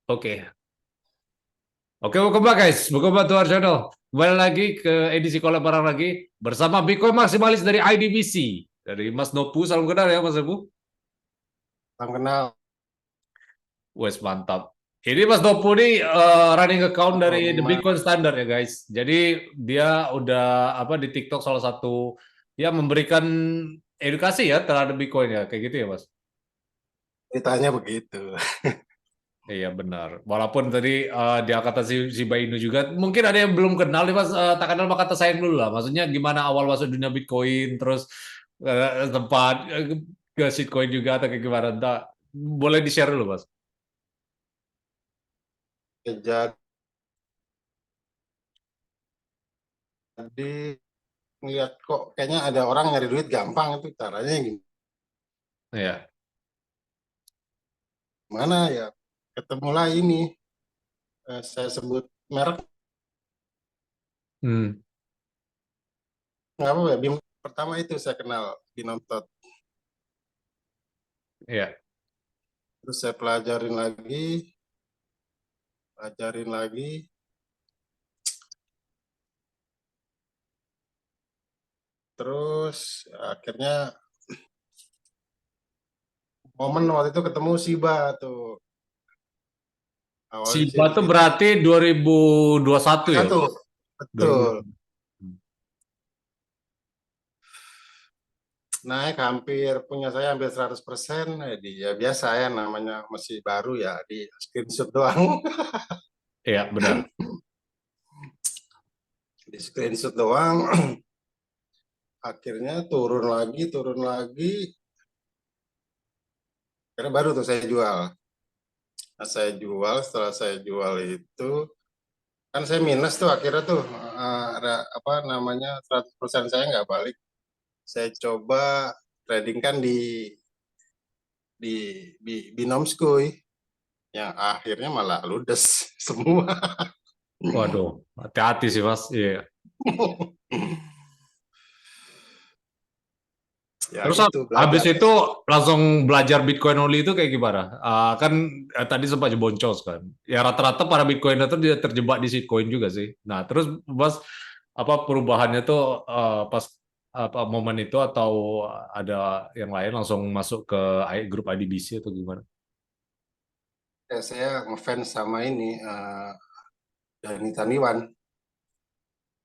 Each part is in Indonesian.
Oke, oke, welcome back guys, welcome back to our channel. Kembali lagi ke edisi kolab barang lagi bersama Bitcoin maksimalis dari IDBC, dari Mas Nopu. Salam kenal ya Mas Nopu. Salam kenal. Wes mantap. Ini Mas Nopu nih running account Halo, dari The Mas. Bitcoin Standard ya guys. Jadi dia udah apa di TikTok salah satu yang memberikan edukasi ya terhadap Bitcoin ya, kayak gitu ya Mas. Ceritanya begitu. Iya benar. Walaupun tadi dia kata si Bainu juga, mungkin ada yang belum kenal nih Mas. Tak kenal maka tak sayang dulu lah. Maksudnya gimana awal masuk dunia Bitcoin, terus tempat ke shitcoin juga atau kayak gimana? Entah, boleh di-share dulu Mas. Jadi ngeliat kok kayaknya ada orang nyari duit gampang, itu caranya Iya. gimana ya? Ketemulah ini, saya sebut merek, Hmm. nggak apa ya. Pertama itu saya kenal Binontot. Iya. Terus saya pelajarin lagi. Terus akhirnya momen waktu itu ketemu Shiba tuh. Si Awalnya sih di Batu situ. berarti 2021 ya? Satu, betul. 2021. Naik hampir punya saya hampir 100%. Ya biasa ya, namanya masih baru ya, di screenshot doang. Iya, benar. Di screenshot doang. Akhirnya turun lagi. Karena baru tuh saya jual. Nah, setelah saya jual itu kan saya minus tuh akhirnya tuh, ada apa namanya, 100% saya nggak balik. Saya coba trading kan di Binomskuy, yang akhirnya malah ludes semua. Waduh, hati-hati sih Mas. Iya. Ya Terus gitu, habis belajar. itu langsung belajar Bitcoin only itu kayak gimana? Kan tadi sempat boncos kan. Ya rata-rata para Bitcoiner tuh dia terjebak di shitcoin juga sih. Nah, terus Mas apa perubahannya tuh pas apa momen itu atau ada yang lain langsung masuk ke grup IDBC atau gimana? Ya, saya ngefans sama ini, Dani Taniwan.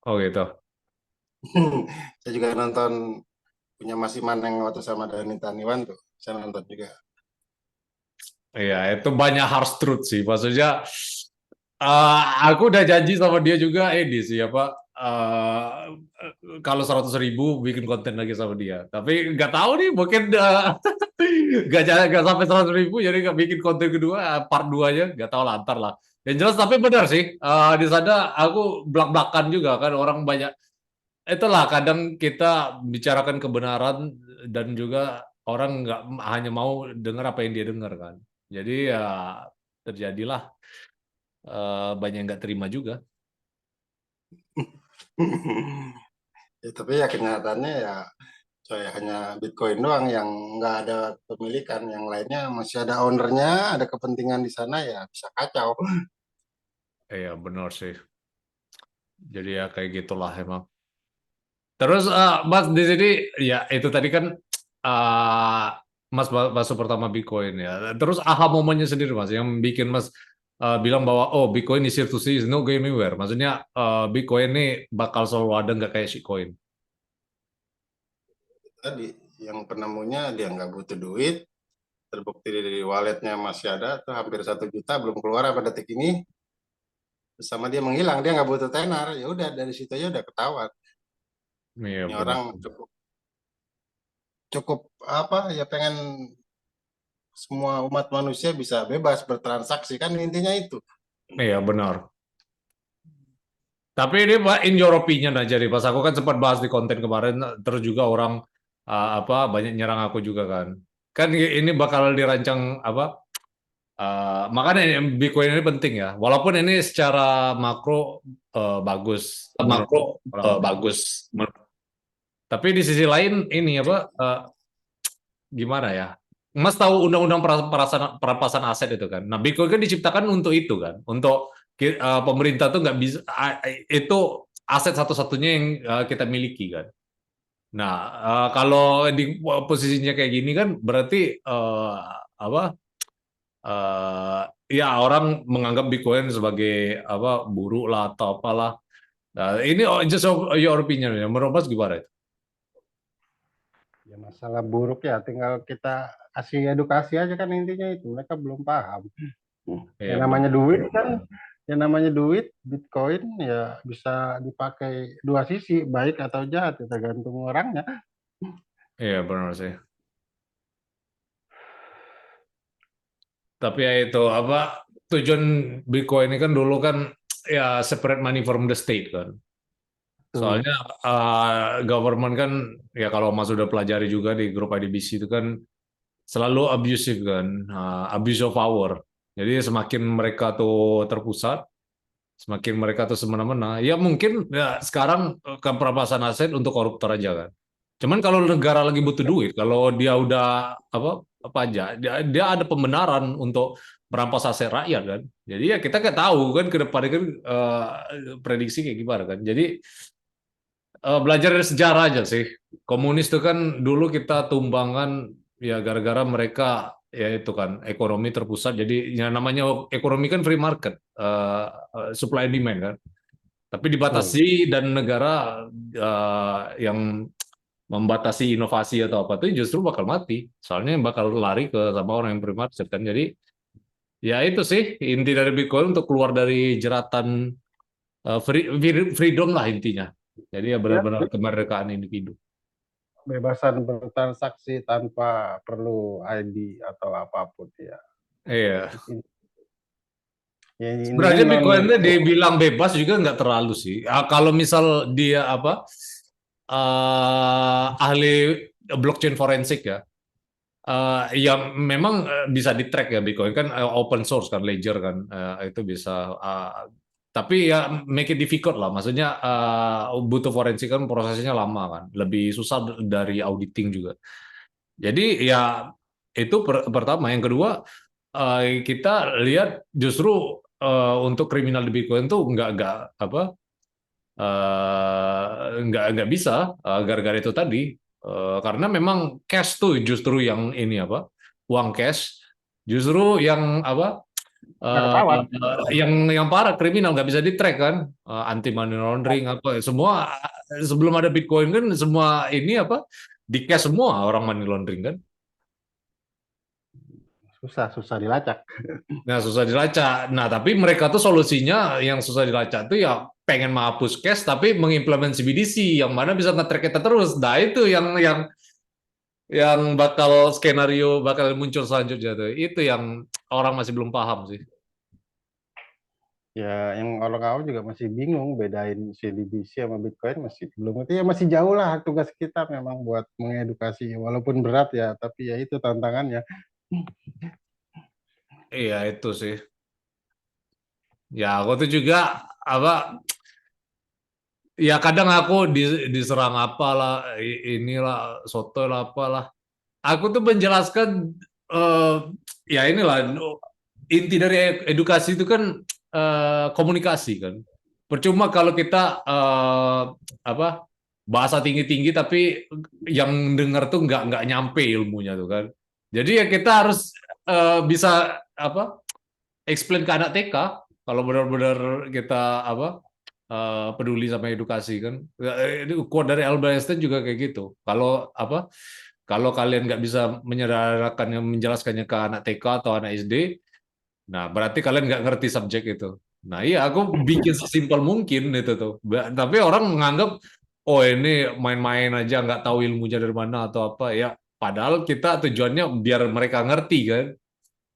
Oh gitu. Saya juga nonton punya Mas Iman yang waktu sama Dani Taniwan tuh. Saya nonton juga. Iya, itu banyak harsh truth sih. Maksudnya aku udah janji sama dia juga ini sih apa kalau 100.000 bikin konten lagi sama dia. Tapi nggak tahu nih mungkin nggak sampai 100.000 jadi nggak bikin konten kedua part 2-nya nggak tahu lantar lah. Yang jelas tapi benar sih di sana aku belak-belakan juga kan orang banyak itulah kadang kita bicarakan kebenaran dan juga orang nggak hanya mau dengar apa yang dia dengar kan. Jadi ya terjadilah banyak yang nggak terima juga. Ya, tapi ya kenyataannya ya saya hanya Bitcoin doang yang nggak ada pemilikan, yang lainnya masih ada ownernya, ada kepentingan di sana, ya bisa kacau. Iya benar sih. Jadi ya kayak gitulah emang. Terus Mas di sini ya itu tadi kan eh, Mas masuk pertama Bitcoin ya. Terus aha momennya sendiri Mas yang bikin Mas bilang bahwa oh Bitcoin is here to stay, is no going anywhere. Maksudnya Bitcoin ini bakal selalu ada nggak kayak shitcoin. Tadi yang penemunya dia nggak butuh duit, terbukti dari walletnya masih ada tuh hampir 1 juta belum keluar pada detik ini. Terus sama dia menghilang, dia nggak butuh tenar, ya udah dari situ aja udah ketahuan. Iya Ini benar. orang cukup cukup apa ya, pengen semua umat manusia bisa bebas bertransaksi, kan intinya itu. Iya benar. Tapi ini Pak, in your opinion aja nih, pas aku kan sempat bahas di konten kemarin, terus juga orang apa banyak nyerang aku juga kan. Kan ini bakal dirancang apa? Makanya Bitcoin ini penting ya. Walaupun ini secara makro bagus menurut Makro orang. bagus. Tapi di sisi lain ini apa? Gimana ya? Mas tahu undang-undang perampasan aset itu kan. Nah, Bitcoin kan diciptakan untuk itu kan, untuk pemerintah tuh nggak bisa itu aset satu-satunya yang kita miliki kan. Nah, kalau di posisinya kayak gini kan berarti apa? eh, ya orang menganggap Bitcoin sebagai apa buruk lah atau apalah. Nah, ini just your opinion ya. Menurut Mas gimana itu? Ya masalah buruk ya, tinggal kita kasih edukasi aja kan intinya itu. Mereka belum paham. Iya Yang benar. namanya duit kan, yang namanya duit, Bitcoin ya bisa dipakai dua sisi, baik atau jahat, ya tergantung orangnya. Iya benar sih. Tapi ya itu apa tujuan Bitcoin ini kan dulu kan ya separate money from the state kan. Tuh. Soalnya government kan ya kalau Mas sudah pelajari juga di grup IDBC itu kan selalu abusive kan, abuse of power. Jadi semakin mereka tuh terpusat, semakin mereka tuh semena-mena. Ya mungkin ya sekarang kan perampasan aset untuk koruptor aja kan. Cuman kalau negara lagi butuh duit, kalau dia udah apa aja, dia ada pembenaran untuk merampas aset rakyat kan. Jadi ya kita nggak tahu kan ke depannya kan prediksi kayak gimana kan. Jadi belajar dari sejarah aja sih. Komunis itu kan dulu kita tumbangkan ya gara-gara mereka ya itu kan ekonomi terpusat. Jadi ya namanya ekonomi kan free market, supply and demand kan. Tapi Tuh. dibatasi dan negara yang membatasi inovasi atau apa itu justru bakal mati. Soalnya bakal lari ke sama orang yang free market kan. Jadi ya itu sih inti dari Bitcoin untuk keluar dari jeratan freedom lah intinya. Jadi ya Ya, benar-benar kemerdekaan individu. bebasan bertransaksi tanpa perlu ID atau apapun ya. Iya. Ya intinya Sebenarnya non. Bitcoin itu dibilang bebas juga nggak terlalu sih. Kalau misal dia apa ahli blockchain forensik ya, yang memang bisa di track ya Bitcoin kan open source kan Ledger kan itu bisa. Tapi ya make it difficult lah. Maksudnya butuh forensik kan prosesnya lama kan, lebih susah dari auditing juga. Jadi ya itu pertama. Yang kedua kita lihat justru untuk kriminal di Bitcoin tuh nggak apa nggak bisa gara-gara itu tadi. Karena memang cash tuh justru yang ini apa uang cash justru yang apa Nggak eh, ketahuan. yang parah kriminal nggak bisa di track kan. Anti money laundering apa semua sebelum ada Bitcoin kan semua ini apa di cash semua orang money laundering kan. Susah, susah dilacak. Nah, susah dilacak. Nah, tapi mereka tuh solusinya yang susah dilacak tuh ya pengen menghapus cash tapi mengimplementasi BDC yang mana bisa nge-track kita terus. Nah, itu yang bakal skenario bakal muncul selanjutnya tuh. Itu yang orang masih belum paham sih. Ya, yang orang awam juga masih bingung bedain CDBC sama Bitcoin masih belum ngerti ya masih jauh lah tugas kita memang buat mengedukasi walaupun berat ya tapi ya itu tantangannya. Iya, itu sih. Ya, aku tuh juga apa ya kadang aku diserang apalah inilah soto lah apalah. Aku tuh menjelaskan eh, ya inilah inti dari edukasi itu kan komunikasi kan. Percuma kalau kita apa bahasa tinggi-tinggi tapi yang dengar tuh nggak nyampe ilmunya tuh kan. Jadi ya kita harus bisa apa explain ke anak TK kalau benar-benar kita apa peduli sama edukasi kan. Ini quote dari Albert Einstein juga kayak gitu. Kalau apa kalau kalian nggak bisa menyederhanakannya, menjelaskannya ke anak TK atau anak SD, nah berarti kalian nggak ngerti subjek itu. Nah iya, aku bikin sesimpel mungkin itu tuh. Tapi orang menganggap, oh ini main-main aja, nggak tahu ilmunya dari mana atau apa. Ya, padahal kita tujuannya biar mereka ngerti kan.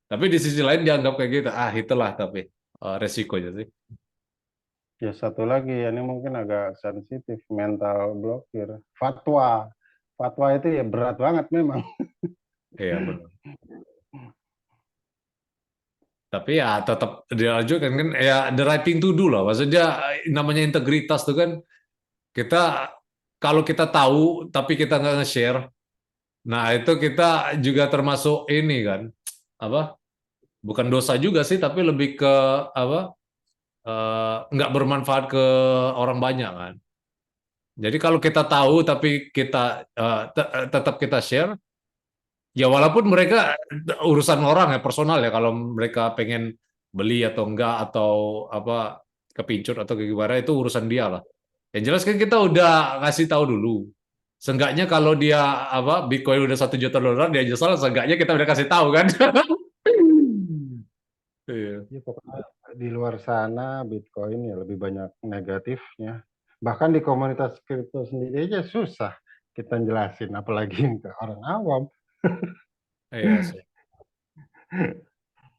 Tapi di sisi lain dianggap kayak gitu. Ah, itulah tapi resikonya sih. Ya satu lagi ya ini mungkin agak sensitif mental blokir. Fatwa. Fatwa itu ya berat banget memang. Iya, benar. Tapi ya tetap dilanjutkan kan ya the right thing to do lah. Maksudnya namanya integritas tuh kan kita kalau kita tahu tapi kita nggak nge-share Nah, itu kita juga termasuk ini kan, apa? Bukan dosa juga sih, tapi lebih ke apa? Nggak bermanfaat ke orang banyak kan. Jadi kalau kita tahu tapi kita tetap kita share, ya walaupun mereka urusan orang ya personal ya, kalau mereka pengen beli atau enggak atau apa kepincut atau kayak gimana itu urusan dia lah. Yang jelas kan kita udah ngasih tahu dulu. Seenggaknya kalau dia apa Bitcoin udah 1 juta dolar dia nyesal, seenggaknya kita udah kasih tahu kan. Iya. Ya, pokoknya di luar sana Bitcoin ya lebih banyak negatifnya. Bahkan di komunitas kripto sendiri aja susah kita jelasin, apalagi ke orang awam. Iya sih.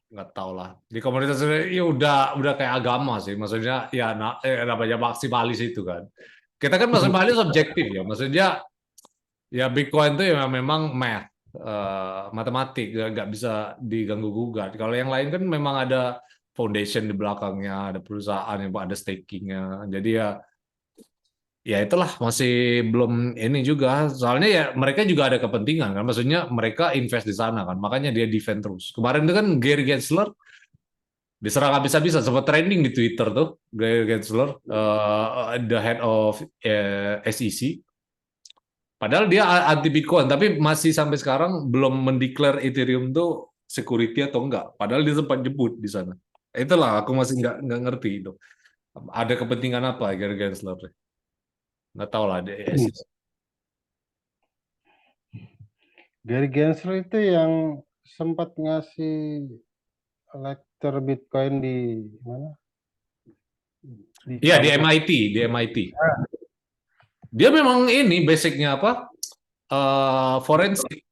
Nggak tahu lah. Di komunitas ini ya udah kayak agama sih. Maksudnya ya namanya maksimalis itu kan. Kita kan maksimalis objektif ya. Maksudnya ya Bitcoin itu ya memang math, matematik, nggak bisa diganggu gugat. Kalau yang lain kan memang ada foundation di belakangnya, ada perusahaan yang ada stakingnya. Jadi ya ya itulah masih belum ini juga. Soalnya ya mereka juga ada kepentingan kan. Maksudnya mereka invest di sana kan. Makanya dia defend terus. Kemarin itu kan Gary Gensler diserang habis-habisan, sempat trending di Twitter tuh Gary Gensler, the head of SEC. Padahal dia anti Bitcoin, tapi masih sampai sekarang belum mendeklar Ethereum tuh security atau enggak. Padahal dia sempat jebut di sana. Itulah aku masih nggak ngerti itu. Ada kepentingan apa Gary Gensler? Nggak tahu lah. Gary Gensler itu yang sempat ngasih lecture Bitcoin di mana? Iya di kampus. MIT, di MIT. Dia memang ini basicnya apa? Forensik,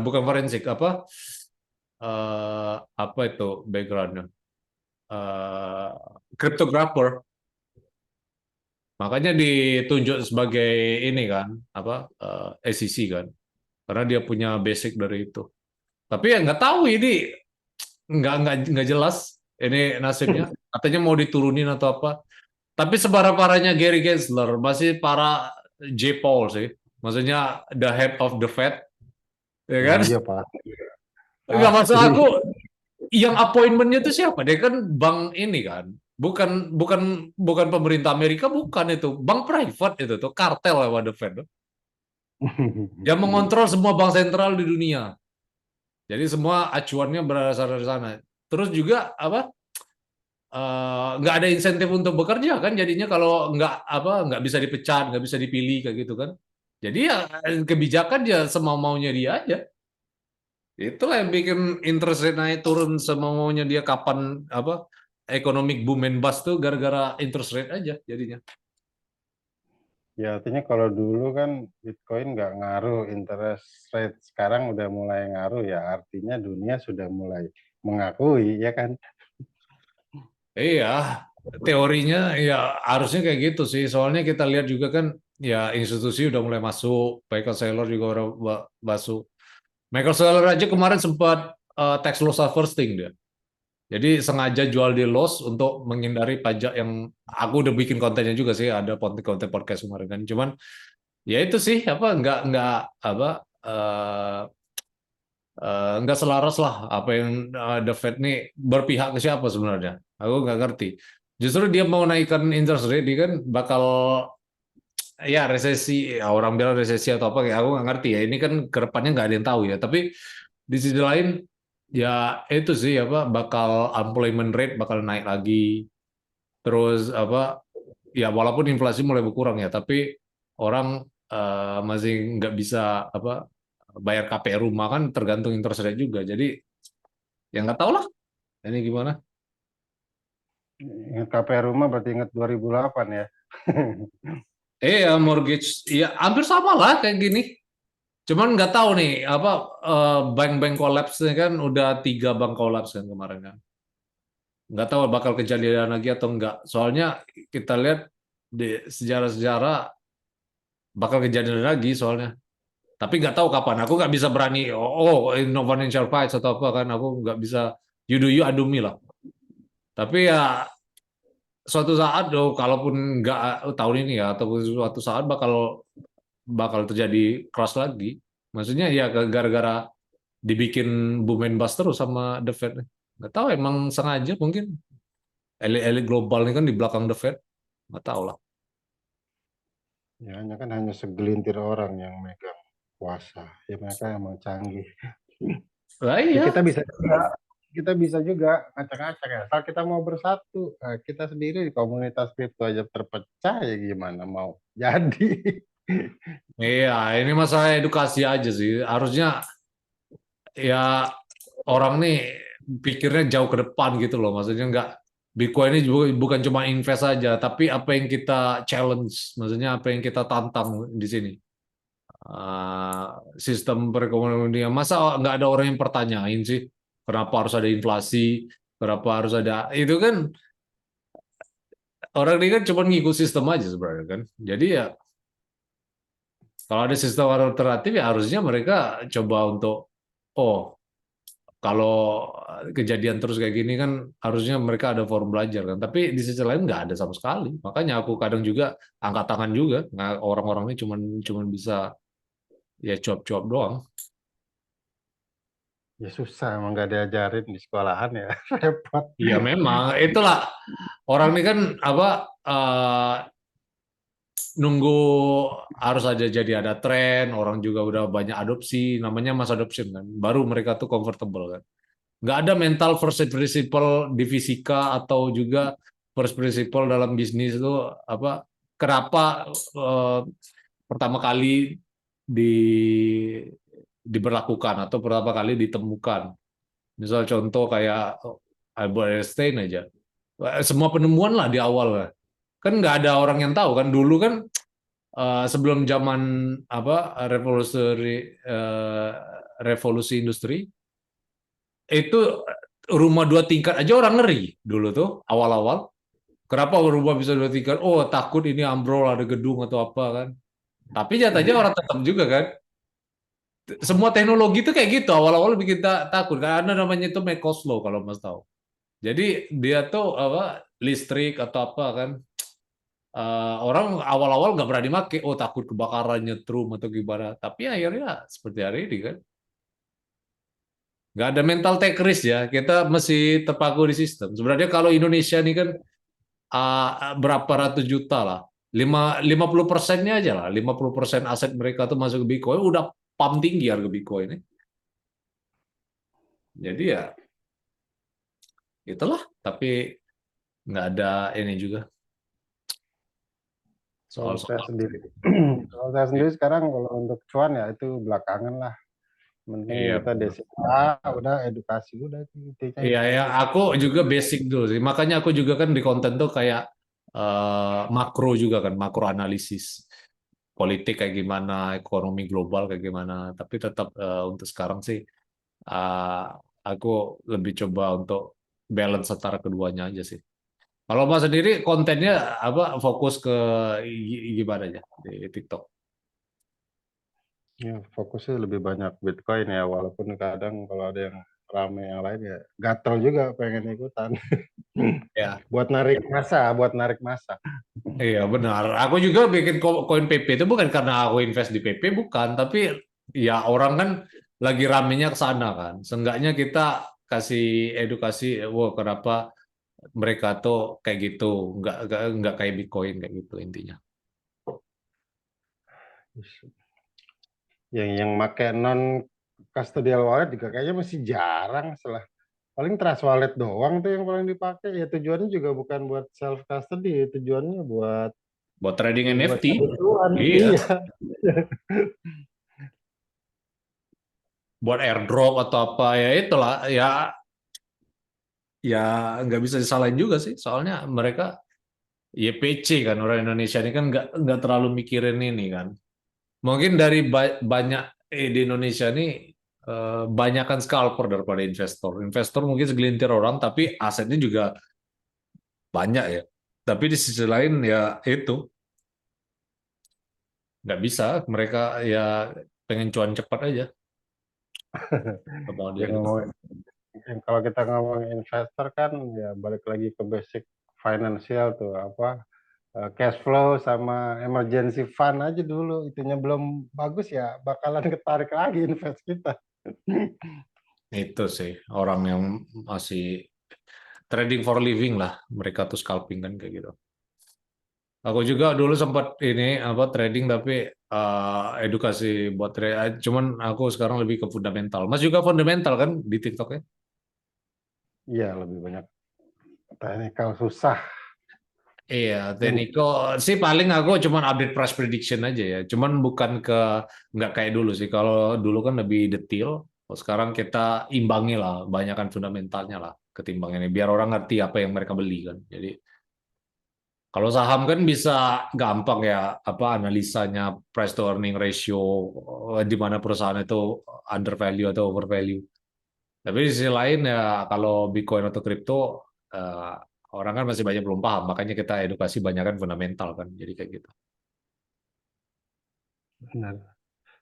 bukan forensik apa? Apa itu backgroundnya? Eh, Cryptographer. Makanya ditunjuk sebagai ini kan, apa SEC kan, karena dia punya basic dari itu. Tapi ya nggak tahu ini nggak jelas ini nasibnya. Katanya mau diturunin atau apa. Tapi separah-parahnya Gary Gensler masih para J. Paul sih. Maksudnya the head of the Fed, ya Oh kan? iya Pak. Nggak masuk Pasti. aku. Yang appointmentnya itu siapa? Dia kan bank ini kan, bukan bukan bukan pemerintah Amerika, bukan itu bank private itu tuh kartel lewat the Fed. Yang mengontrol semua bank sentral di dunia. Jadi semua acuannya berasal dari sana. Terus juga apa? Nggak ada insentif untuk bekerja kan? Jadinya kalau nggak bisa dipecat, nggak bisa dipilih kayak gitu kan? Jadi ya kebijakan ya semau maunya dia aja. Itulah yang bikin interest rate naik turun semau maunya dia kapan apa? Economic boom and bust tuh gara-gara interest rate aja jadinya. Ya artinya kalau dulu kan Bitcoin nggak ngaruh interest rate, sekarang udah mulai ngaruh ya, artinya dunia sudah mulai mengakui ya kan. Iya, teorinya ya harusnya kayak gitu sih. Soalnya kita lihat juga kan ya institusi udah mulai masuk, Michael Saylor juga udah masuk. Michael Saylor aja kemarin sempat tax loss harvesting dia. Jadi sengaja jual di loss untuk menghindari pajak yang aku udah bikin kontennya juga sih, ada konten-konten podcast kemarin kan. Cuman ya itu sih apa nggak apa eh, nggak selaras lah apa yang The Fed nih berpihak ke siapa sebenarnya. Aku nggak ngerti. Justru dia mau naikkan interest rate, dia kan bakal ya resesi, ya orang bilang resesi atau apa, kayak aku nggak ngerti ya. Ini kan ke depannya nggak ada yang tahu ya. Tapi di sisi lain ya itu sih apa bakal unemployment rate bakal naik lagi. Terus apa ya walaupun inflasi mulai berkurang ya, tapi orang masih nggak bisa apa bayar KPR rumah kan tergantung interest rate juga. Jadi ya nggak tahu lah ini gimana. Ingat KPR rumah berarti ingat 2008 ya. Ya mortgage ya hampir sama lah kayak gini. Cuman nggak tahu nih apa bank-bank collapse kan udah 3 bank collapse kan kemarin kan. Nggak tahu bakal kejadian lagi atau enggak. Soalnya kita lihat di sejarah-sejarah bakal kejadian lagi soalnya. Tapi nggak tahu kapan. Aku nggak bisa berani. No financial fights atau apa kan. Aku nggak bisa. You do you, I do me lah. Tapi ya suatu saat, kalaupun nggak tahun ini ya, ataupun suatu saat bakal bakal terjadi crash lagi. Maksudnya ya gara-gara dibikin boom and bust terus sama The Fed. Nggak tahu emang sengaja mungkin elit-elit global ini kan di belakang The Fed. Nggak tahu lah. Ya, hanya segelintir orang yang megang kuasa. Ya mereka emang canggih. Lah Ya, iya. kita bisa juga ngacak-ngacak ya. Asal kita mau bersatu, nah, kita sendiri di komunitas kripto aja terpecah ya gimana mau jadi. Iya, ini masalah edukasi aja sih. Harusnya ya orang nih pikirnya jauh ke depan gitu loh. Maksudnya nggak Bitcoin ini bukan cuma invest saja, tapi apa yang kita challenge, maksudnya apa yang kita tantang di sini. Sistem perekonomian dunia. Masa nggak ada orang yang pertanyain sih, kenapa harus ada inflasi, kenapa harus ada itu kan orang ini kan cuma ngikut sistem aja sebenarnya kan. Jadi ya kalau ada sistem alternatif ya harusnya mereka coba untuk oh kalau kejadian terus kayak gini kan harusnya mereka ada forum belajar kan. Tapi di sisi lain nggak ada sama sekali. Makanya aku kadang juga angkat tangan juga. Nah, orang-orang ini cuman bisa ya cuap-cuap doang. Ya susah emang nggak diajarin di sekolahan ya. Repot. Iya memang itulah orang ini kan apa nunggu harus ada jadi ada tren, orang juga udah banyak adopsi, namanya mass adoption kan. Baru mereka tuh comfortable kan. Nggak ada mental first principle di fisika atau juga first principle dalam bisnis itu apa kenapa eh, pertama kali di diberlakukan atau pertama kali ditemukan. Misal contoh kayak Albert Einstein aja. Semua penemuan lah di awal lah. Kan nggak ada orang yang tahu kan dulu kan sebelum zaman apa revolusi industri itu rumah 2 tingkat aja orang ngeri dulu tuh awal-awal. Kenapa rumah bisa 2 tingkat? Oh takut ini ambrol ada gedung atau apa kan. Tapi nyatanya orang tetap juga kan. Semua teknologi itu kayak gitu awal-awal bikin takut karena namanya itu Mekoslow kalau Mas tahu. Jadi dia tuh apa listrik atau apa kan orang awal-awal nggak berani make, oh takut kebakaran nyetrum atau gimana. Tapi akhirnya seperti hari ini kan, nggak ada mental take risk ya. Kita masih terpaku di sistem. Sebenarnya kalau Indonesia ini kan berapa ratus juta lah, 50%-nya aja lah, 50% aset mereka tuh masuk ke Bitcoin, udah pump tinggi harga Bitcoin ini. Jadi ya itulah. Tapi nggak ada ini juga Kalau saya soal-soal. sendiri, kalau saya sendiri sekarang kalau untuk cuan ya itu belakangan lah. Penting Iya, kita benar. desa, udah edukasi udah itu intinya Iya, itu ya aja. aku juga basic dulu sih. Makanya aku juga kan di konten tuh kayak makro juga kan, makro analisis politik kayak gimana, ekonomi global kayak gimana. Tapi tetap untuk sekarang sih eh, aku lebih coba untuk balance antara keduanya aja sih. Kalau Mas sendiri kontennya apa fokus ke gimana aja di TikTok? Ya, fokusnya lebih banyak Bitcoin ya, walaupun kadang kalau ada yang rame yang lain ya gatel juga pengen ikutan. Ya, Buat narik masa. iya benar. Aku juga bikin koin PP itu bukan karena aku invest di PP, bukan. Tapi ya orang kan lagi ramenya ke sana kan. Seenggaknya kita kasih edukasi, wah kenapa mereka tuh kayak gitu, nggak kayak Bitcoin kayak gitu intinya. Yang make non custodial wallet juga kayaknya masih jarang setelah paling trust wallet doang tuh yang paling dipakai ya tujuannya juga bukan buat self custody tujuannya buat Buat trading ya buat NFT, cari cuan iya. iya. Buat airdrop atau apa ya itulah ya nggak bisa disalahin juga sih. Soalnya mereka YPC kan orang Indonesia ini kan nggak terlalu mikirin ini kan. Mungkin dari banyak di Indonesia ini banyak kan scalper daripada investor. Investor mungkin segelintir orang, tapi asetnya juga banyak ya. Tapi di sisi lain ya itu nggak bisa. Mereka ya pengen cuan cepat aja. Kalau dia yang ngomong kalau kita ngomong investor kan ya balik lagi ke basic financial tuh apa cash flow sama emergency fund aja dulu. Itunya belum bagus ya, bakalan ketarik lagi invest kita. Itu sih orang yang masih trading for living lah, mereka tuh scalping kan kayak gitu. Aku juga dulu sempat ini apa trading tapi edukasi buat trade. Cuman aku sekarang lebih ke fundamental. Mas juga fundamental kan di TikTok ya? Iya, lebih banyak teknikal susah. Iya, Teniko sih paling aku cuman update price prediction aja ya. Cuman bukan ke nggak kayak dulu sih. Kalau dulu kan lebih detail. Kalau sekarang kita imbangi lah, banyakkan fundamentalnya lah ketimbang ini. Biar orang ngerti apa yang mereka beli kan. Jadi kalau saham kan bisa gampang ya apa analisanya price to earning ratio di mana perusahaan itu under value atau over value. Tapi di sisi lain ya kalau Bitcoin atau kripto eh, orang kan masih banyak belum paham, makanya kita edukasi banyak kan fundamental kan. Jadi kayak gitu. Benar.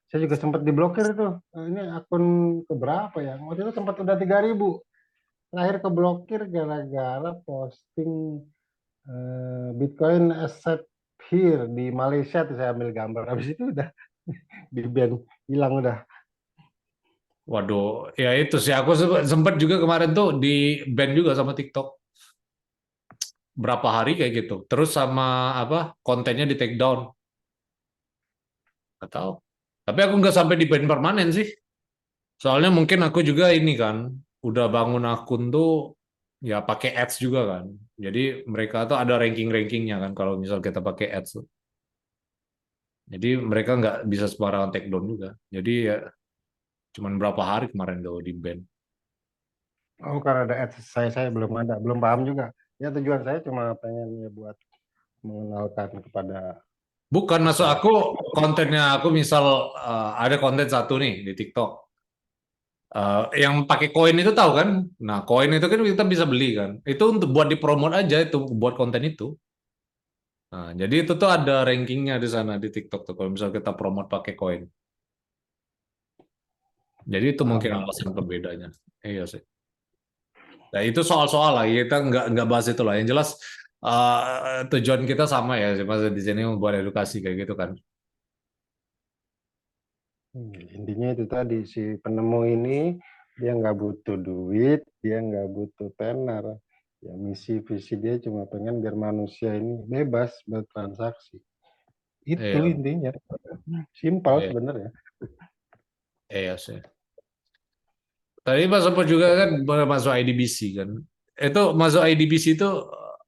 Saya juga sempat diblokir tuh. Ini akun keberapa ya? Waktu itu sempat udah 3.000. Terakhir keblokir gara-gara posting Bitcoin accept here di Malaysia tuh saya ambil gambar. Habis itu udah di ban, hilang udah. Waduh, ya itu sih aku sempat juga kemarin tuh di ban juga sama TikTok berapa hari kayak gitu. Terus sama apa kontennya di take down. Nggak tahu. Tapi aku nggak sampai di ban permanen sih. Soalnya mungkin aku juga ini kan udah bangun akun tuh ya pakai ads juga kan. Jadi mereka tuh ada ranking-rankingnya kan kalau misal kita pakai ads tuh. Jadi mereka nggak bisa sembarangan take down juga. Jadi ya cuman berapa hari kemarin tuh di ban. Oh, karena ada ads saya belum ada, belum paham juga. Ya tujuan saya cuma pengen ya buat mengenalkan kepada Bukan masuk masyarakat. aku kontennya aku misal ada konten satu nih di TikTok. Yang pakai koin itu tahu kan? Nah, koin itu kan kita bisa beli kan. Itu untuk buat dipromot aja itu buat konten itu. Nah, jadi itu tuh ada rankingnya di sana di TikTok tuh kalau misal kita promote pakai koin. Jadi itu Paham, mungkin paham. alasan berbedanya. Iya sih. Nah, itu soal-soal lah. Kita nggak bahas itu lah. Yang jelas tujuan kita sama ya. Mas di sini membuat edukasi kayak gitu kan. Intinya itu tadi si penemu ini dia nggak butuh duit, dia nggak butuh tenar. Ya misi visi dia cuma pengen biar manusia ini bebas bertransaksi. Itu Iya, intinya. Simpel iya, sebenarnya. iya sih. Tadi Mas sempat juga kan masuk IDBC kan. Itu masuk IDBC itu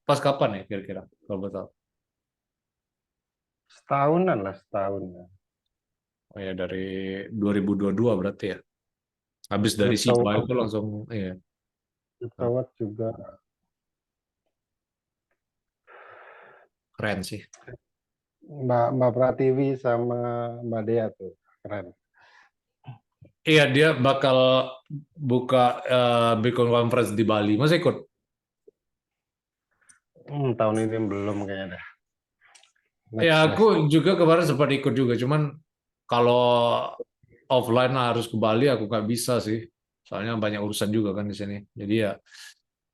pas kapan ya kira-kira? Kalau boleh tahu. Setahunan lah, setahun. Oh ya dari 2022 berarti ya. Habis dari Crypto, SIBA itu langsung iya. CryptoWatch juga. Keren sih. Mbak Pratiwi sama Mbak Dea tuh keren. Iya dia bakal buka Bitcoin Conference di Bali. Mas ikut? Tahun ini belum kayaknya dah. Ya Next aku next. juga kemarin sempat ikut juga. Cuman kalau offline harus ke Bali aku nggak bisa sih. Soalnya banyak urusan juga kan di sini. Jadi ya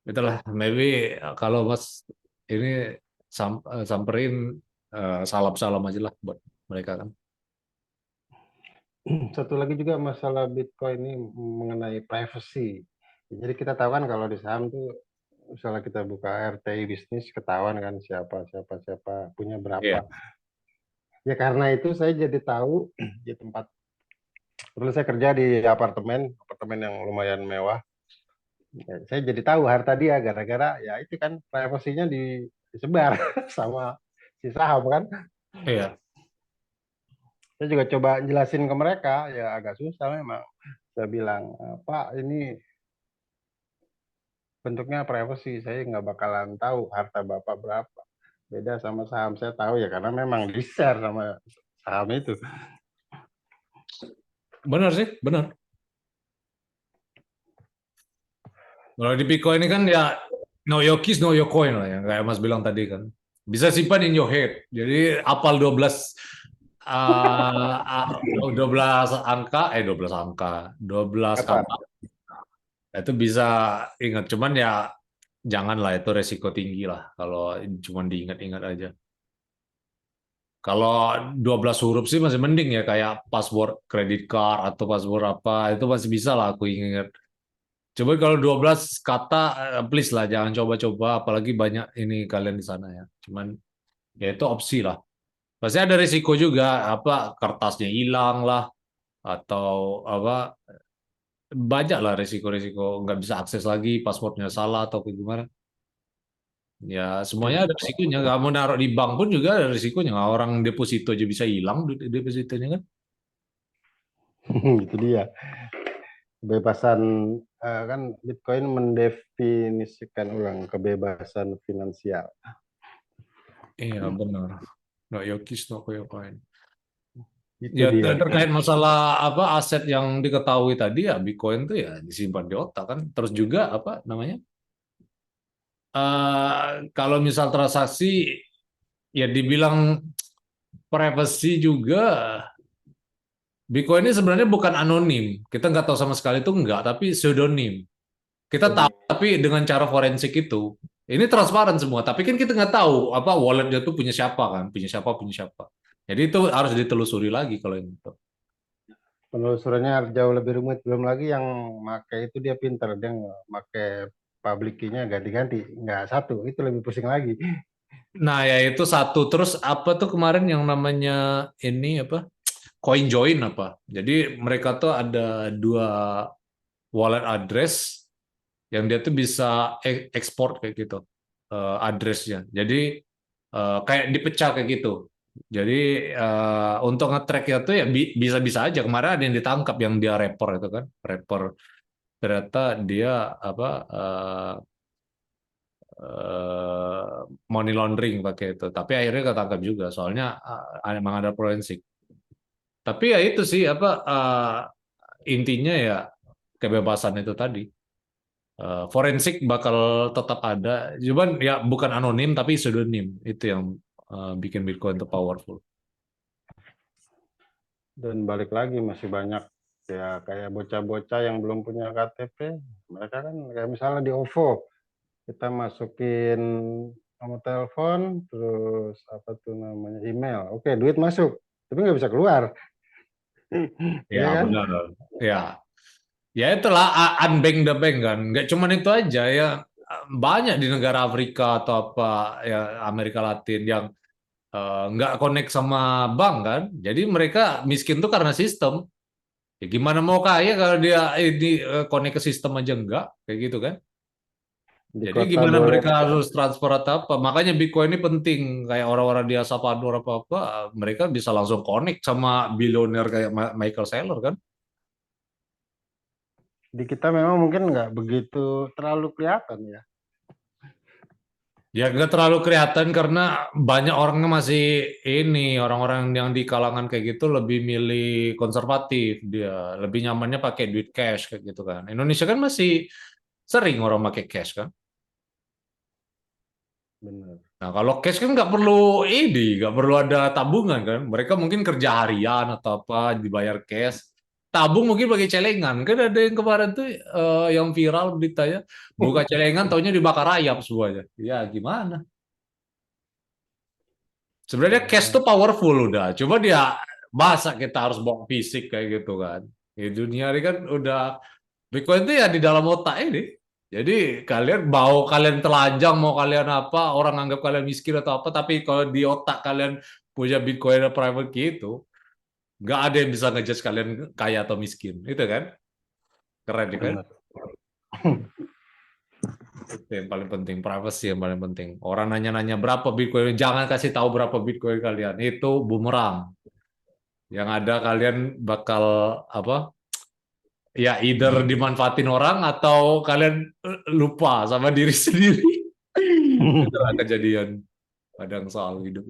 itulah. Maybe kalau Mas ini samperin salam-salam aja lah buat mereka kan. Satu lagi juga masalah Bitcoin ini mengenai privacy. Jadi kita tahu kan kalau di saham tuh misalnya kita buka RTI bisnis ketahuan kan siapa punya berapa. Iya. Ya karena itu saya jadi tahu di tempat dulu saya kerja di apartemen yang lumayan mewah. Ya, saya jadi tahu harta dia gara-gara ya itu kan privasinya disebar sama si saham kan. Iya. Saya juga coba jelasin ke mereka ya agak susah memang. Saya bilang, Pak ini bentuknya privacy, saya nggak bakalan tahu harta Bapak berapa. Beda sama saham saya tahu ya karena memang di-share sama saham itu. Benar sih, benar. Kalau di Bitcoin ini kan ya know your keys, know your coin lah ya. Kayak Mas bilang tadi kan. Bisa simpan in your head. Jadi apal 12 12 angka, 12 angka, 12 Kata, kata. Itu bisa ingat. Cuman ya janganlah itu resiko tinggi lah kalau cuma diingat-ingat aja. Kalau 12 huruf sih masih mending ya, kayak password credit card atau password apa, itu masih bisa lah aku ingat. Coba kalau 12 kata, please lah jangan coba-coba, apalagi banyak ini kalian di sana ya. Cuman ya itu opsi lah. Pasti ada risiko juga, apa kertasnya hilang lah, atau apa banyak lah risiko-risiko nggak bisa akses lagi, passwordnya salah atau kayak gimana. Ya semuanya ada risikonya. Nggak mau naruh di bank pun juga ada risikonya. Orang deposito aja bisa hilang depositonya kan. Itu dia. Kebebasan kan Bitcoin mendefinisikan ulang kebebasan finansial. Iya benar. Nggak yokis no koyokain. Itu Ya dia. terkait masalah apa aset yang diketahui tadi ya Bitcoin tuh ya disimpan di otak kan. Terus juga apa namanya? Kalau misal transaksi ya dibilang privacy juga, Bitcoin ini sebenarnya bukan anonim. Kita nggak tahu sama sekali itu enggak, tapi pseudonym. Kita tahu tapi dengan cara forensik itu. Ini transparan semua, tapi kan kita nggak tahu apa walletnya tuh punya siapa kan, punya siapa, punya siapa. Jadi itu harus ditelusuri lagi kalau ini. Penelusurannya jauh lebih rumit. Belum lagi yang make itu dia pinter. Dia nggak make public key-nya ganti-ganti. Nggak satu. Itu lebih pusing lagi. Nah, ya itu satu. Terus apa tuh kemarin yang namanya ini apa? Coin join apa? Jadi mereka tuh ada dua wallet address yang dia tuh bisa ekspor kayak gitu addressnya. Jadi kayak dipecah kayak gitu. Jadi untuk nge-track itu ya bisa-bisa aja. Kemarin ada yang ditangkap yang dia rapper itu kan, rapper ternyata dia apa money laundering pakai itu. Tapi akhirnya ketangkap juga, soalnya emang ada forensik. Tapi ya itu sih apa intinya ya kebebasan itu tadi. Forensik bakal tetap ada, cuman ya bukan anonim tapi pseudonym itu yang bikin Bitcoin itu powerful. Dan balik lagi masih banyak ya kayak bocah-bocah yang belum punya KTP. Mereka kan kayak misalnya di OVO. Kita masukin nomor telepon, terus apa tuh namanya email. Oke, duit masuk. Tapi nggak bisa keluar. Ya Iya kan? benar. Ya, ya itulah unbank the bank kan. Nggak cuman itu aja ya, banyak di negara Afrika atau apa ya Amerika Latin yang nggak connect sama bank kan. Jadi mereka miskin tuh karena sistem. Ya gimana mau kaya kalau dia ini connect ke sistem aja enggak kayak gitu kan. Di Jadi kota gimana boleh. mereka harus transfer atau apa? Makanya Bitcoin ini penting. Kayak orang-orang di El Salvador apa-apa, mereka bisa langsung connect sama bilioner kayak Michael Saylor kan. Di kita memang mungkin nggak begitu terlalu kelihatan ya. Ya nggak terlalu kelihatan karena banyak orangnya masih ini, orang-orang yang di kalangan kayak gitu lebih milih konservatif. Dia lebih nyamannya pakai duit cash kayak gitu kan. Indonesia kan masih sering orang pakai cash kan. Benar. Nah, kalau cash kan nggak perlu ini, nggak perlu ada tabungan kan. Mereka mungkin kerja harian atau apa, dibayar cash. Tabung mungkin pakai celengan. Kan ada yang kemarin tuh yang viral beritanya, buka celengan taunya dibakar ayam semuanya. Ya gimana? Sebenarnya cash Ya, tuh powerful udah. Coba dia masa kita harus bawa fisik kayak gitu kan. Di dunia ini kan udah Bitcoin itu ya di dalam otak ini. Jadi kalian mau kalian telanjang, mau kalian apa, orang anggap kalian miskin atau apa, tapi kalau di otak kalian punya Bitcoin atau private key itu, nggak ada yang bisa ngejudge kalian kaya atau miskin. Itu kan? Keren ya kan? benar. Itu yang paling penting, privacy yang paling penting. Orang nanya-nanya berapa Bitcoin, jangan kasih tahu berapa Bitcoin kalian. Itu bumerang. Yang ada kalian bakal apa? Ya either dimanfaatin orang atau kalian lupa sama diri sendiri. Itulah kejadian kadang soal hidup.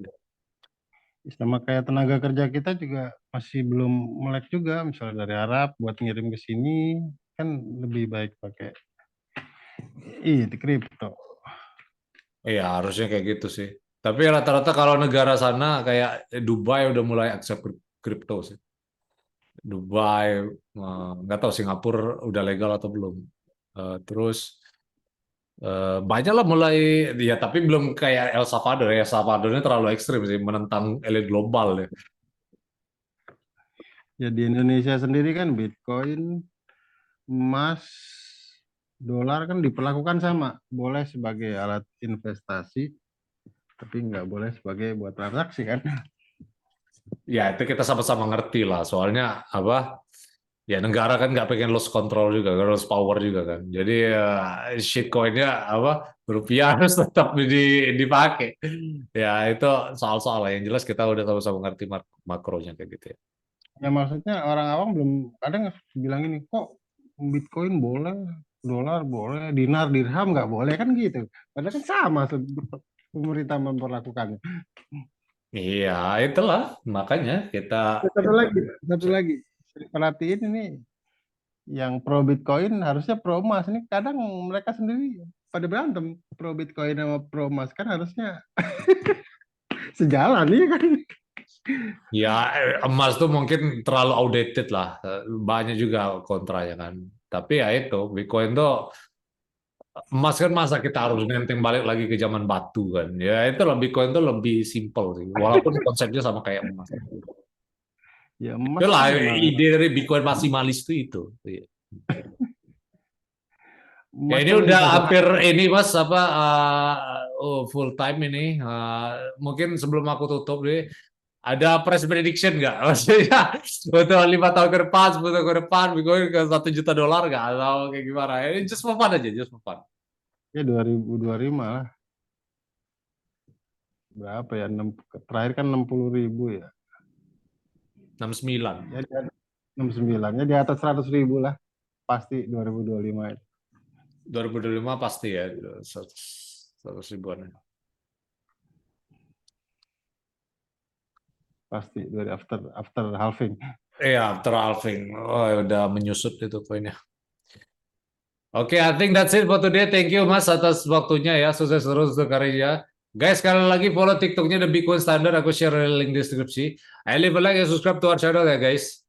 Sama kayak tenaga kerja kita juga masih belum melek juga. Misalnya dari Arab buat ngirim ke sini kan lebih baik pakai di kripto. Iya, harusnya kayak gitu sih. Tapi rata-rata kalau negara sana kayak Dubai udah mulai accept kripto sih. Dubai, nggak tahu Singapura udah legal atau belum. Terus Banyak lah mulai ya, tapi belum kayak El Salvador. El Salvadornya terlalu ekstrim sih, menentang elit global ya. Ya di Indonesia sendiri kan Bitcoin, emas, dolar kan diperlakukan sama, boleh sebagai alat investasi, tapi nggak boleh sebagai buat transaksi kan. Ya itu kita sama-sama ngerti lah, soalnya apa? Ya negara kan nggak pengen lose control juga, lose power juga kan. Jadi shitcoinnya apa? Rupiah harus tetap dipakai. Ya itu soal-soal lah. Yang jelas kita udah sama-sama ngerti makronya kayak gitu ya. Ya maksudnya orang awam belum kadang bilang ini kok Bitcoin boleh, dolar boleh, dinar dirham nggak boleh kan gitu. Padahal kan sama pemerintah memperlakukannya. Iya itulah makanya kita Satu lagi, perhatiin ini yang pro Bitcoin harusnya pro emas ini kadang mereka sendiri pada berantem pro Bitcoin sama pro emas kan harusnya sejalan ya kan. ya emas tuh mungkin terlalu outdated lah. Banyak juga kontranya kan. Tapi ya itu Bitcoin tuh emas kan masa kita harus nenteng balik lagi ke zaman batu kan. Ya itu lah Bitcoin tuh lebih simple sih. Walaupun konsepnya sama kayak emas. Ya emas Itulah kan memang ide dari Bitcoin maksimalis itu. Iya. Ya emas ini kan udah investasi. hampir ini Mas apa full time ini. Mungkin sebelum aku tutup nih ada press prediction nggak? Maksudnya untuk 5 tahun ke depan, 10 tahun ke depan, Bitcoin ke $1 juta nggak? Atau kayak gimana? Ini just for fun aja, just for fun. Ya 2025 lah. Berapa ya? Terakhir kan 60.000 ya. 69. Ya di atas 69 ya di atas 100.000 lah. Pasti 2025 itu. 2025 pasti ya 100 ribuan. Pasti dari after halving. Iya, after halving. Oh, udah menyusut itu poinnya. Oke, I think that's it for today. Thank you Mas atas waktunya ya. Sukses terus untuk karirnya. Guys, sekali lagi follow TikToknya The Bitcoin Standard. Aku share link deskripsi. I leave a like and subscribe to our channel ya guys.